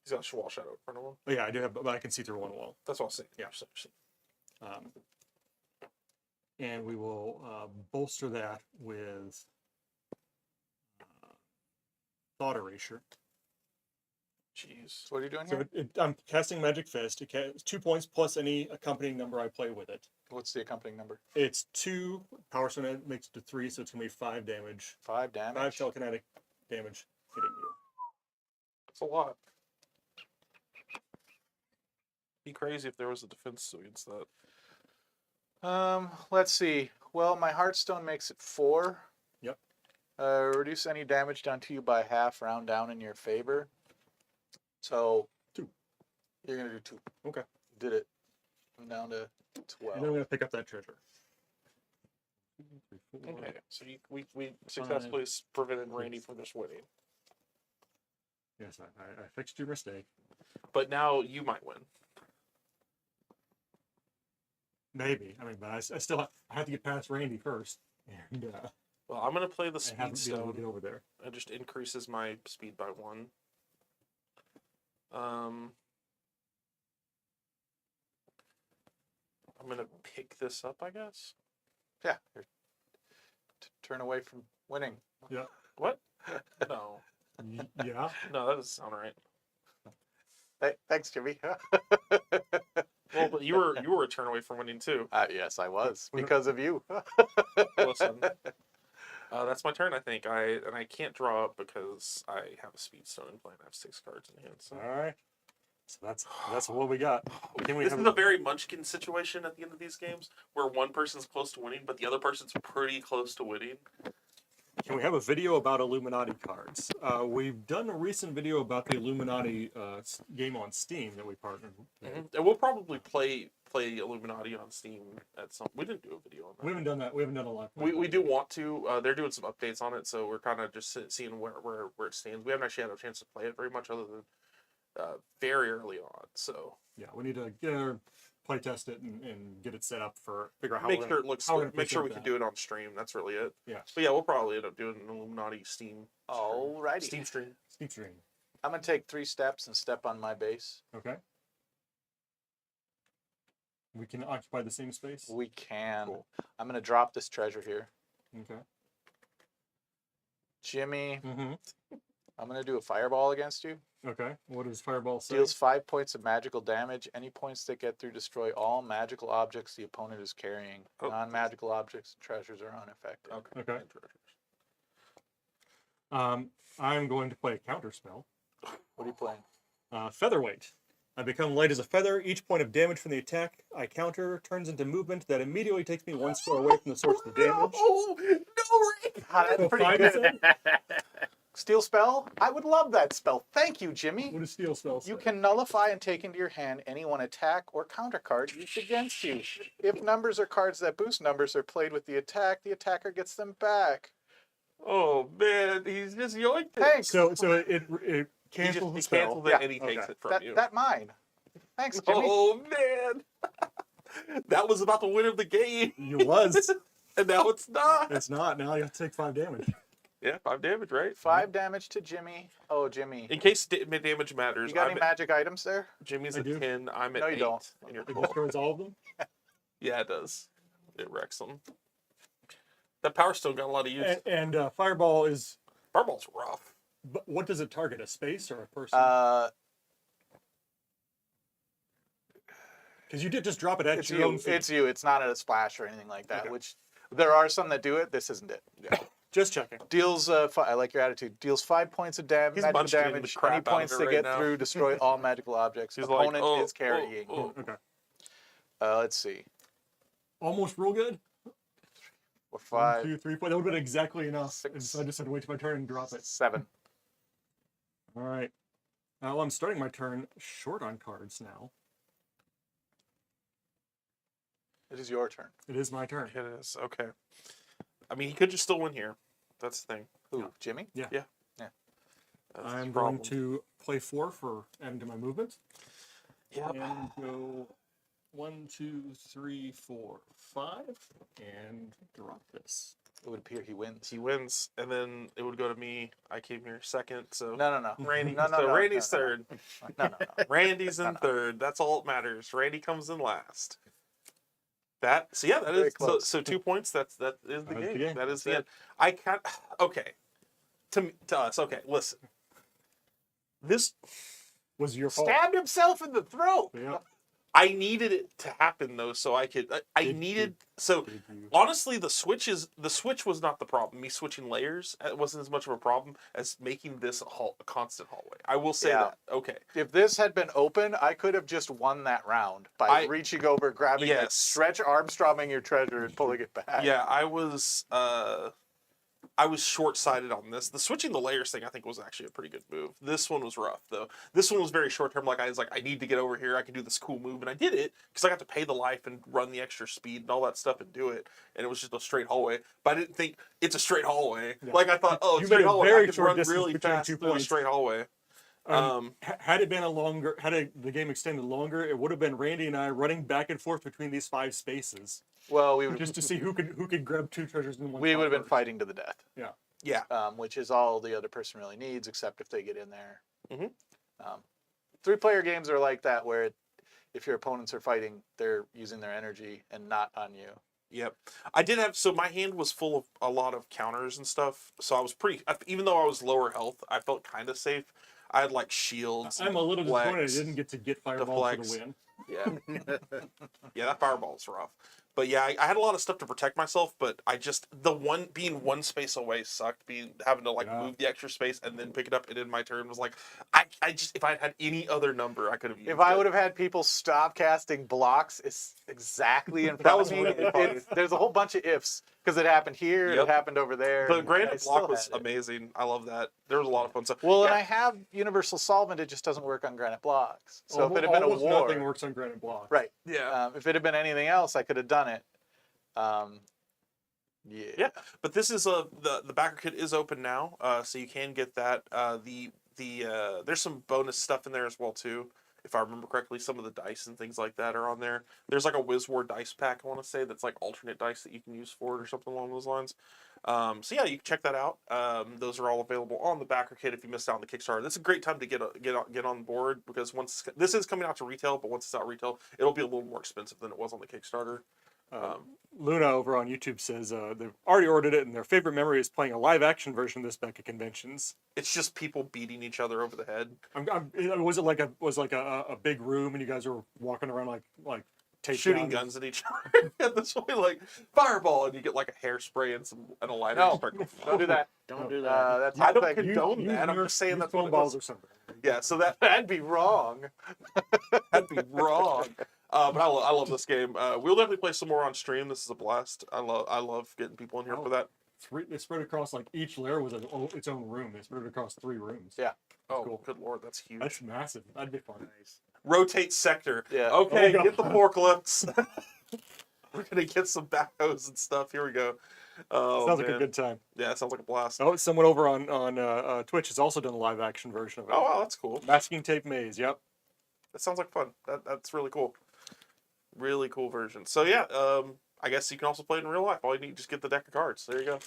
He's got a wall shadow in front of him. Oh, yeah, I do have, but I can see through one wall. That's what I was saying. Yeah. So- And we will bolster that with Thought Erasure. Jeez. So what are you doing So here? I'm casting Magic Fist. It's 2 points plus any accompanying number I play with it. What's the accompanying number? It's 2 power stone. It makes it to 3, so it's gonna be 5 damage. 5 damage. 5 telekinetic damage hitting you. That's a lot. Be crazy if there was a defense against that. Let's see. Well, my Heartstone makes it 4. Yep. Reduce any damage done to you by half, round down in your favor. So 2. You're gonna do 2. Okay. Did it. I'm down to 12. And then I'm gonna pick up that treasure. Okay, so we successfully prevented Randy from just winning. Yes, I fixed your mistake. But now you might win. Maybe. I mean, but I still have to get past Randy first. And Well, I'm going to play the I speed haven't been able to stone. get over there. It just increases my speed by 1. I'm going to pick this up, I guess. Yeah. You're turn away from winning. Yeah. What? No. Yeah. No, that doesn't sound right. Thanks, Jimmy. Well, but you were a turn away from winning too. Yes, I was because of you. Listen, that's my turn. I think I can't draw up because I have a speed stone in play and I have 6 cards in hand. So. All right. So that's what we got. Can we This have is a very Munchkin situation at the end of these games, where one person's close to winning, but the other person's pretty close to winning. Can we have a video about Illuminati cards? We've done a recent video about the Illuminati game on Steam that we partnered with. And we'll probably play Illuminati on Steam at some. We didn't do a video on that. We haven't done that. We haven't done a lot. We do want to. They're doing some updates on it, so we're kind of just seeing where it stands. We haven't actually had a chance to play it very much, other than very early on. So Yeah, we need to get our play test it and get it set up for figure out how make we're sure gonna- it looks how we're good. gonna Make sure we present can that. do it on stream. That's really it. Yeah. But yeah, we'll probably end up doing an Illuminati Steam. Alrighty. Steam stream. Steam stream. I'm gonna take 3 steps and step on my base. Okay. We can occupy the same space. We can. Cool. I'm gonna drop this treasure here. Okay. Jimmy, Mm-hmm. I'm gonna do a fireball against you. Okay. What does Fireball say? Deals 5 points of magical damage. Any points that get through destroy all magical objects the opponent is carrying. Oh. Non-magical objects and treasures are unaffected. Okay. Okay. I'm going to play a counter spell. What are you playing? Featherweight. I become light as a feather. Each point of damage from the attack I counter turns into movement that immediately takes me 1 square away from the source of the damage. Oh no, Rick! God, So that's pretty 5 good. is it? Steel spell? I would love that spell. Thank you, Jimmy. What does steel spell say? You can nullify and take into your hand any one attack or counter card used against you. If numbers or cards that boost numbers are played with the attacker gets them back. Oh man, he's just yoinked it. Thanks. So it He cancels the he spell. cancels it Yeah. and he takes Okay. it from That, you. that mine. Thanks, Jimmy. Oh man, that was about the win of the game, It was. and now it's not. It's not. Now you have to take 5 damage. Yeah, 5 damage, right? 5 damage to Jimmy. Oh, Jimmy. In case damage matters, You got I'm any magic items there? Jimmy's I at do. 10. I'm at No, you 8. don't. And you're It 12. destroys all of them. Yeah, it does. It wrecks them. That Power Stone got a lot of use. And Fireball is. Fireball's rough. But what does it target? A space or a person? Because you did just drop it at It's your own you. feet. It's you. It's not a splash or anything like that. Okay. Which there are some that do it. This isn't it. Yeah. Just checking. Deals. I like your attitude. Deals 5 points of He's magic munching the damage. crap Any out of points it that right get now. through destroy all magical objects. He's like, Opponent oh, is carrying. oh, oh. Okay. Let's see. Almost real good. Or 1, 5, 2, 3, 4. That would have been exactly enough. 6. And so I just had to wait till my turn and drop it. 7. All right. Well, I'm starting my turn short on cards now. It is your turn. It is my turn. It is. Okay. I mean, he could just still win here. That's the thing. Who, Jimmy? That's the I'm problem. going to play 4 for adding to my movement. Yep. And go 1, 2, 3, 4, 5, and drop this. It would appear he wins. He wins, and then it would go to me. I came here second, so No. Randy. No, no, so no, Randy's no, no. third. No. Randy's in third. That's all that matters. Randy comes in last. That that Very is close. so 2 points. That is the That is the game. game. That is That's the it. end. I can't. Okay. To us. Okay. Listen. This Was your fault. Stabbed himself in the throat. Yeah. I needed it to happen though, so I could. I Did needed you- so. Did you- Honestly, the switch was not the problem. Me switching layers it wasn't as much of a problem as making this a constant hallway. I will say Yeah. that. Okay. If this had been open, I could have just won that round by reaching over, grabbing it, Yes. stretch Armstronging your treasure, and pulling it back. Yeah, I was short-sighted on this. The switching the layers thing I think was actually a pretty good move. This one was rough though. This one was very short-term. Like I was like, I need to get over here. I can do this cool move, and I did it because I got to pay the life and run the extra speed and all that stuff and do it. And it was just a straight hallway. But I didn't think it's a straight hallway. Yeah. Like I thought, oh, You it's made straight a hallway. very I could short run distance really between fast 2 through a points. straight hallway. Had it been the game extended longer, it would have been Randy and I running back and forth between these 5 spaces Well, we would just to see who could grab 2 treasures in one. we shot would have been first. fighting to the death, Yeah. which is all the other person really needs, except if they get in there. Mhm. 3-player games are like that, where if your opponents are fighting, they're using their energy and not on you. Yep. I did have, so my hand was full of a lot of counters and stuff. So I was even though I was lower health, I felt kind of safe. I had like shields. I'm a little disappointed I deflects. didn't get fireball for the deflects. win. Yeah. Yeah, that fireball's rough. But yeah, I had a lot of stuff to protect myself, but I just, being one space away sucked. Having to Yeah. move the extra space and then pick it up and in my turn was like, I just, if I had any other number, I could have used If I it. would have had people stop casting blocks, it's exactly in front That of was me. really funny. There's a whole bunch of ifs because it happened here, Yep. it happened over there. The and I granite still block was had it. amazing. I love that. There was a lot of fun stuff. Well, and Yeah. I have universal solvent. It just doesn't work on granite blocks. So if it had been a Almost war, nothing works on granite block. right? Yeah. If it had been anything else, I could have done it. Yeah. Yeah, but this is the Backerkit is open now, so you can get that. There's some bonus stuff in there as well too, if I remember correctly. Some of the dice and things like that are on there. There's like a Wiz-War dice pack, I want to say, that's like alternate dice that you can use for it or something along those lines. So yeah, you can check that out. Those are all available on the Backerkit if you missed out on the Kickstarter. That's a great time to get on board, because once this is coming out to retail, but once it's out retail, it'll be a little more expensive than it was on the Kickstarter. Luna over on YouTube says they've already ordered it, and their favorite memory is playing a live-action version of this back at conventions. It's just people beating each other over the head. Was it like a big room, and you guys were walking around like Shooting takedowns? guns at each other at this point, like fireball, and you get like a hairspray and a lighter. No, and start going, don't do that. Don't do that. That I sounds don't like condone that. I'm your- just saying use that's foam what it balls was. or something. Yeah, so that'd be wrong. that'd be wrong. But I love this game. We'll definitely play some more on stream. This is a blast. I love getting people in here for that. They spread across, like, each layer was its own room. They spread it across 3 rooms. Yeah. Oh, cool. good lord, that's huge. That's massive. That'd be fun. Rotate sector. Yeah. Okay, Oh, get the forklifts. We're gonna get some backhoes and stuff. Here we go. Oh, Sounds like man. a good time. Yeah, it sounds like a blast. Oh, someone over on Twitch has also done a live-action version of it. Oh wow, that's cool. Masking Tape Maze, yep. That sounds like fun. That's really cool. Really cool version. So yeah, I guess you can also play it in real life. All you need, just get the deck of cards. There you go.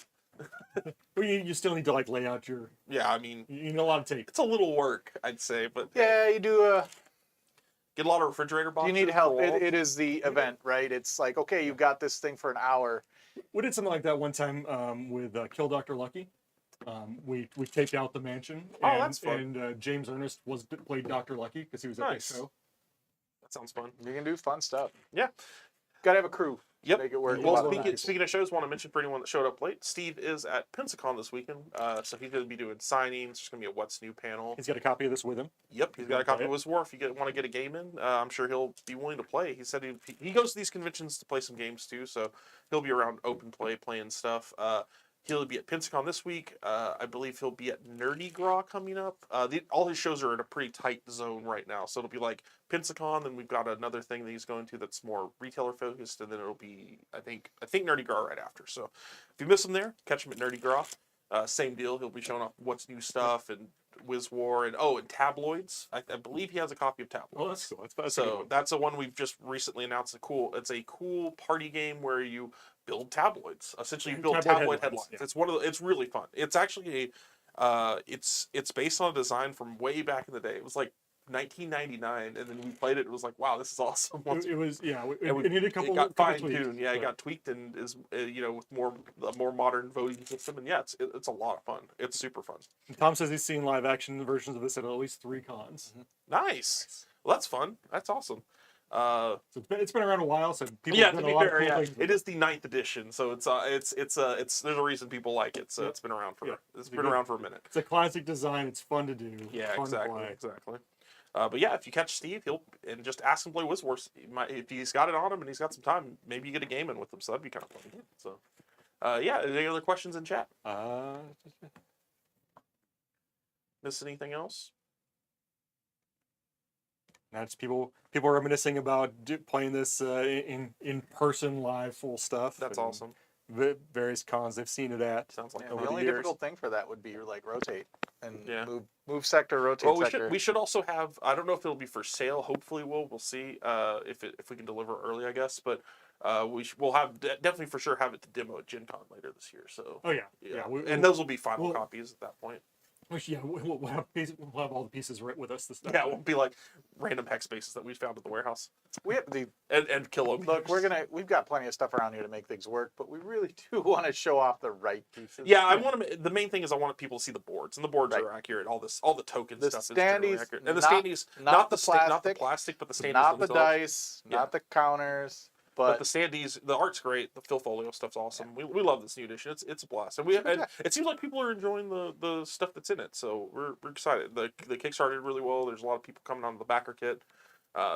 Well, you still need to, like, lay out your... Yeah, I mean, You need a lot of tape. it's a little work, I'd say, but Yeah, you do. get a lot of refrigerator boxes. You need help. for walls. It is the event, right? It's like, okay, you've got this thing for an hour. We did something like that one time with Kill Dr. Lucky. We taped out the mansion. Oh, And, that's fun. And James Ernest played Dr. Lucky because he was at Nice. the show. That sounds fun. You can do fun stuff. Yeah. Gotta have a crew. Yep. Make it work. Well, A lot of speaking- people. Speaking of shows, want to mention for anyone that showed up late, Steve is at Pensacon this weekend, so he's going to be doing signings. There's going to be a What's New panel. He's got a copy of this with him. Yep, he's got a copy of Wiz-War. If you want to get a game in, I'm sure he'll be willing to play. He said he goes to these conventions to play some games too, so he'll be around open play, playing stuff. He'll be at Pensacon this week. I believe he'll be at Nerdy Graw coming up. All his shows are in a pretty tight zone right now, so it'll be like Pensacon, then we've got another thing that he's going to that's more retailer focused, and then it'll be I think Nerdy Graw right after. So if you miss him there, catch him at Nerdy Graw. Same deal. He'll be showing off what's new stuff and Wiz-War and tabloids. I believe he has a copy of tabloids. Oh, that's cool. That's a good So one. that's a one we've just recently announced. It's a cool party game where you build tabloids. Essentially, you build tabloid headlines. Yeah. It's really fun. It's actually it's based on a design from way back in the day. It was like 1999, and then we played it. It was like, wow, this is awesome. It was it And needed a couple. it got couple fine tweaks, tuned. Yeah, it but- got tweaked and is with a more modern voting system. And yeah, it's a lot of fun. It's super fun. Tom says he's seen live action versions of this at least 3 cons. Nice. Well, that's fun. That's awesome. So it's been around a while, so people Yeah, have to done be a lot fair, of cool yeah, things with it is the 9th edition, so it's there's a reason people like it. So Yeah. it's been around for Yeah. it's It's been good. around for a minute. It's a classic design. It's fun to do. Yeah, fun to exactly, play. exactly. But yeah, if you catch Steve, and just ask him to play Wiz-War. If he's got it on him and he's got some time, maybe you get a game in with him. So that'd be kind of fun. So, yeah. Any other questions in chat? Miss anything else? That's people reminiscing about playing this in person live full stuff. That's and awesome. Various cons they've seen it at. Sounds like Yeah, over the only years. difficult thing for that would be like rotate and Yeah. move sector, rotate Well, sector. we should also have. I don't know if it'll be for sale. Hopefully, we'll see if we can deliver early. I guess, but we'll have definitely for sure have it to demo at Gen Con later this year. So Oh yeah. and those will be final we'll- copies at that point. We'll have all the pieces right with us this time. Yeah, it won't be like random hex spaces that we found at the warehouse we have the and kill them. look. We've got plenty of stuff around here to make things work, but we really do want to show off the right pieces. Yeah, I want to. The main thing is I want people to see the boards, and the boards Right. are accurate. All the token The stuff is generally standees, accurate, and the not- standees, not the not the plastic, plastic, but the standees not the themselves. dice, Yeah. not the counters, But but the standees, the art's great. The Phil Folio stuff's awesome. We love this new edition. It's a blast, and it seems like people are enjoying the stuff that's in it. So we're excited. The Kickstarter did really well. There's a lot of people coming on the Backerkit.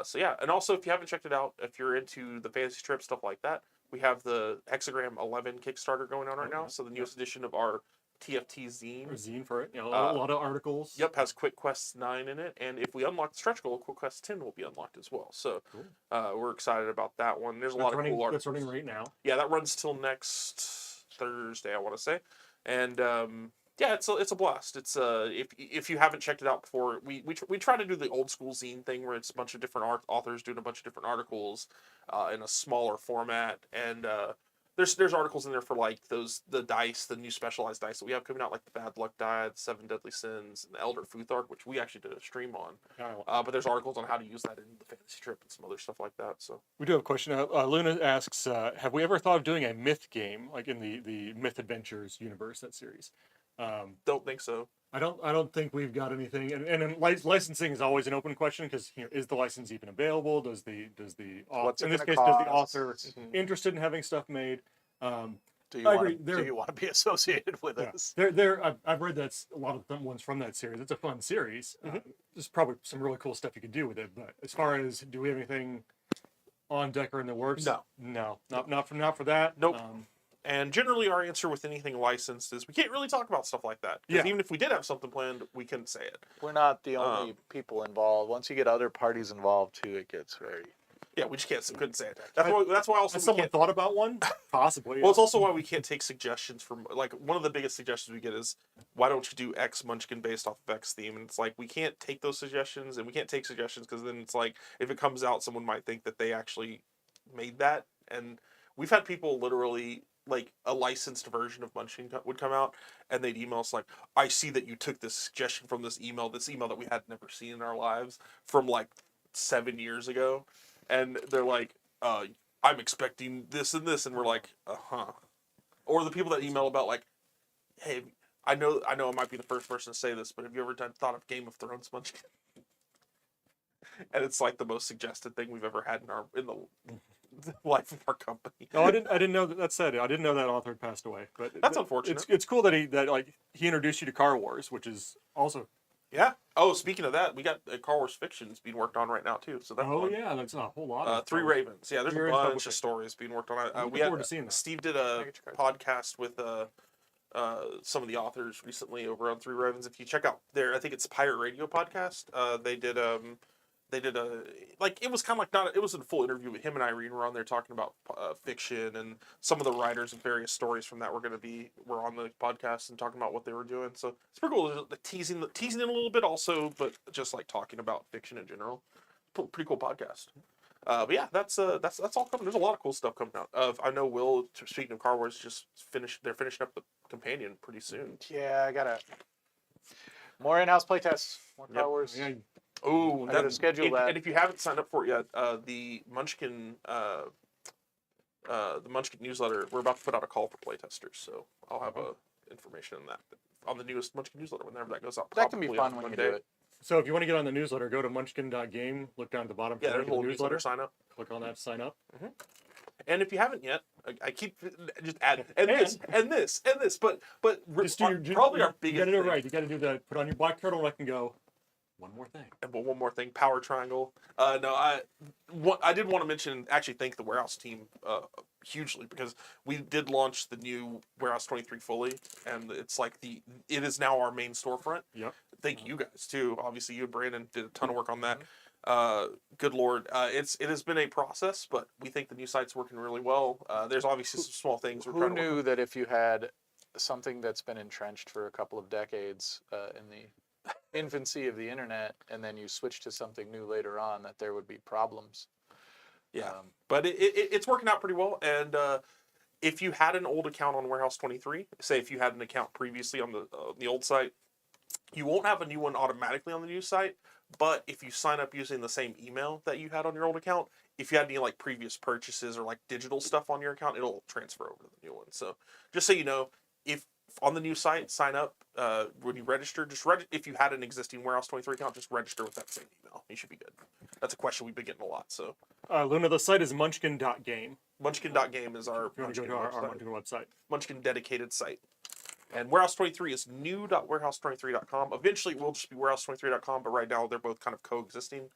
So yeah, and also if you haven't checked it out, if you're into the fantasy strip stuff like that, we have the Hexagram 11 Kickstarter going on right now. So the newest edition of our TFT Or zine. zine for it. A Uh, lot of articles. Yep, has Quick Quest 9 in it, and if we unlock the stretch goal, Quick Quest 10 will be unlocked as well. So Cool. we're excited about that one. There's a That's lot of running, cool articles. that's running right now. Yeah, that runs till next Thursday, I want to say, and yeah, it's a blast. It's if you haven't checked it out before, we try to do the old school zine thing where it's a bunch of different authors doing a bunch of different articles in a smaller format, and there's articles in there for like the dice, the new specialized dice that we have coming out, like the Bad Luck Die, the Seven Deadly Sins, and the Elder Futhark, which we actually did a stream on. But there's articles on how to use that in the fantasy strip and some other stuff like that. So We do have a question. Luna asks, have we ever thought of doing a myth game, like in the Myth Adventures universe, that series? don't think so. I don't think we've got anything, and then licensing is always an open question because is the license even available? Does the What's it in this gonna case does the cost? author interested in having stuff made? do you I want agree, to they're- do you want to be associated with Yeah. us? I've read that's a lot of the ones from that series. It's a fun series. There's probably some really cool stuff you could do with it. But as far as do we have anything on deck or in the works? No. not for that. Nope. And generally, our answer with anything licensed is we can't really talk about stuff like that. Because Yeah. even if we did have something planned, we couldn't say it. We're not the only people involved. Once you get other parties involved too, it gets very. Yeah, we just couldn't say it. That's why also Has we someone can't. thought about one? Possibly. Well, it's also why we can't take suggestions from like one of the biggest suggestions we get is why don't you do X Munchkin based off of X theme? And it's like we can't take those suggestions and we can't take suggestions because then it's like if it comes out, someone might think that they actually made that. And we've had people literally like a licensed version of Munchkin would come out and they'd email us like, I see that you took this suggestion from this email that we had never seen in our lives from like 7 years ago. And they're like, I'm expecting this and this. And we're like, uh-huh. Or the people that email about like, hey, I know I might be the first person to say this, but have you ever thought of Game of Thrones Munchkin? And it's like the most suggested thing we've ever had in the life of our company. No, I didn't know that said it. I didn't know that author had passed away. But That's unfortunate. It's cool that he introduced you to Car Wars, which is also. Yeah. Oh, speaking of that, we got Car Wars Fictions being worked on right now too. So that's Oh fun. yeah, that's a whole lot. Of Three Ravens. Yeah, there's Three a Ravens bunch publishing. of stories being worked on. Looking We had forward to seeing that. Steve did a Get your card. podcast with some of the authors recently over on Three Ravens. If you check out their, I think it's Pirate Radio podcast. They did a like, it was kind of like not, it was a full interview with him and Irene were on there talking about fiction, and some of the writers and various stories from that were on the podcast and talking about what they were doing. So it's pretty cool. Teasing it a little bit also, but just like talking about fiction in general. Pretty cool podcast. But yeah, that's all coming. There's a lot of cool stuff coming out. I know Will, speaking of Car Wars, they're finishing up the companion pretty soon. Yeah, I gotta more in-house playtests, more Car Wars. Yeah, Oh, I gotta schedule that. And if you haven't signed up for it yet, the Munchkin newsletter, we're about to put out a call for playtesters, so I'll have information on that on the newest Munchkin newsletter whenever that goes out. That can be probably fun on when you Monday. do it. So if you want to get on the newsletter, go to munchkin.game, look down at the bottom. Yeah, there's a the little newsletter sign up. Click on that to sign up. And if you haven't yet, I keep just add this, but Just do your, probably our you biggest gotta do it thing. right. You gotta do the, put on your black turtleneck and go, one more thing. And one more thing, Power Triangle. I did want to mention, actually thank the Warehouse team hugely, because we did launch the new Warehouse 23 fully, and it's like it is now our main storefront. Yep. Thank you guys too. Obviously, you and Brandon did a ton of work on that. Good Lord, it has been a process, but we think the new site's working really well. There's obviously some small things we're Who trying to knew that if you had something that's been entrenched for a couple of decades in the infancy of the internet, and then you switch to something new later on, that there would be problems? Yeah, but it's working out pretty well. And if you had an old account on Warehouse 23, say if you had an account previously on the old site, you won't have a new one automatically on the new site. But if you sign up using the same email that you had on your old account, if you had any like previous purchases or like digital stuff on your account, it'll transfer over to the new one. So just so you know, if on the new site, sign up when you register. If you had an existing Warehouse 23 account, just register with that same email. You should be good. That's a question we've been getting a lot. So Luna, the site is munchkin.game. Munchkin.game is our If you want to go to our Munchkin website. Munchkin dedicated site. And Warehouse 23 is new.warehouse23.com. Eventually, it will just be warehouse23.com, but right now they're both kind of coexisting.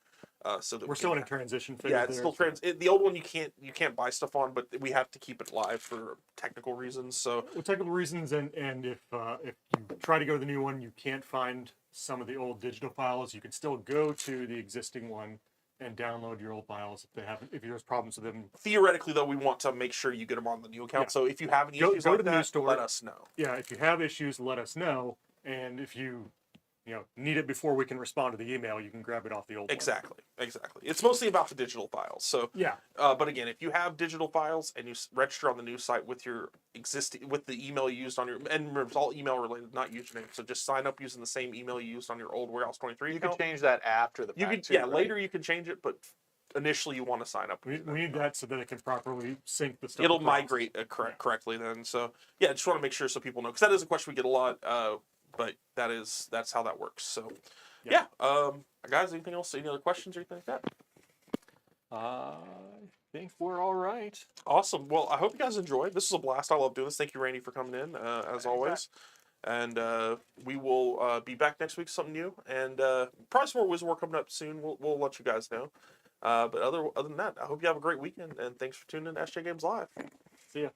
So that We're still in a transition phase. Yeah, it's still the old one you can't buy stuff on, but we have to keep it live for technical reasons. So Well, technical reasons, and if you try to go to the new one, you can't find some of the old digital files. You can still go to the existing one and download your old files if there's problems with them. theoretically, though, we want to make sure you get them on the new account. Yeah. So if you have any Go issues to like the new that, store. let us know. Yeah, if you have issues, let us know. And if you need it before we can respond to the email, you can grab it off the old one. Exactly. It's mostly about the digital files. So Yeah. but again, if you have digital files and you register on the new site with the email you used on your, and remember, it's all email related, not username. So just sign up using the same email you used on your old Warehouse 23 You account. can change that after the fact. You could, too, yeah, right? later you can change it, but initially you want to sign up. We need that so that it can properly sync the stuff. It'll across. migrate correctly then. So yeah, just want to make sure so people know, because that is a question we get a lot. But that's how that works. So yeah. Guys, anything else? Any other questions or anything like that? I think we're all right. Awesome. Well, I hope you guys enjoyed. This was a blast. I love doing this. Thank you, Randy, for coming in as always. And we will be back next week with something new, and probably some more Wiz-War coming up soon. We'll let you guys know. But other than that, I hope you have a great weekend, and thanks for tuning in to SJGames Live. See ya.